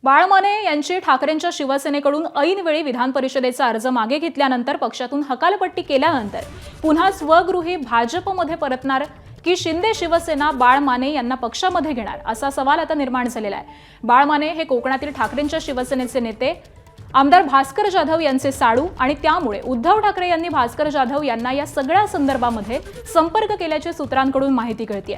बाळ माने यांची ठाकरेंच्या शिवसेनेकडून ऐनवेळी विधान परिषदेचा अर्ज मागे घेतल्यानंतर पक्षातून हकालपट्टी केल्यानंतर पुन्हा स्वगृही भाजपमध्ये परतणार की शिंदे शिवसेना बाळ माने यांना पक्षामध्ये घेणार असा सवाल आता निर्माण झालेला आहे। बाळ माने हे कोकणातील ठाकरेंच्या शिवसेनेचे नेते आमदार भास्कर जाधव यांचे साडू आणि त्यामुळे उद्धव ठाकरे यांनी भास्कर जाधव यांना या सगळ्या संदर्भामध्ये संपर्क केल्याची सूत्रांकडून माहिती कळतेय।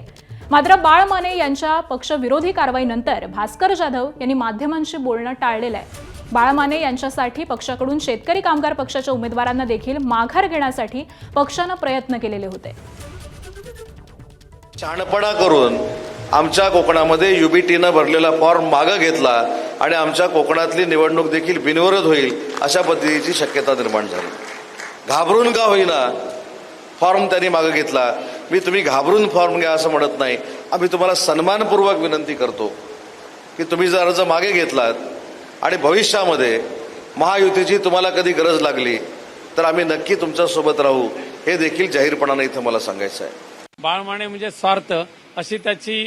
मात्र बाळ माने यांच्या पक्षविरोधी कारवाईनंतर भास्कर जाधव यांनी माध्यमांशी बोलणं टाळलेलं आहे। बाळ माने यांच्यासाठी पक्षाकडून शेतकरी कामगार पक्षाच्या उमेदवारांना देखील माघार घेण्यासाठी पक्षाने प्रयत्न केलेले होते। शहाणपणा करून आमच्या कोकणामध्ये युबीटीनं भरलेला फॉर्म मागे घेतला आणि आमच्या कोकणातली निवडणूक देखील बिनविरोध होईल अशा पद्धतीची शक्यता निर्माण झाली। घाबरून का होईना फॉर्म त्यांनी मागे घेतला। मी तुम्ही घाबरून फॉर्म घ्या असं म्हणत नाही, आम्ही तुम्हाला सन्मानपूर्वक विनंती करतो की तुम्ही जर अर्ज मागे घेतलात आणि भविष्यामध्ये महायुतीची तुम्हाला कधी गरज लागली तर आम्ही नक्की तुमच्यासोबत राहू, हे देखील जाहीरपणाने इथं मला सांगायचं आहे। बाळ माने म्हणजे स्वार्थ अशी त्याची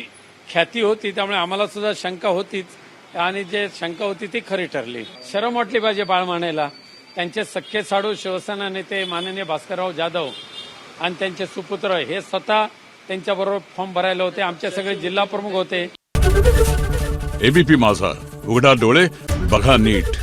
ख्याती होती, त्यामुळे आम्हाला सुद्धा शंका होतीच आणि जे शंका होती ती खरी ठरली। शरम वाटली पाहिजे बाळ मानेला। त्यांचे सख्खे साडू शिवसेना नेते माननीय भास्करराव जाधव आणि त्यांचे सुपुत्र हे स्वतः त्यांच्याबरोबर फॉर्म भरायला होते। आमचे सगळे जिल्हा प्रमुख होते। एबीपी माझा, उघडा डोळे बघा नीट।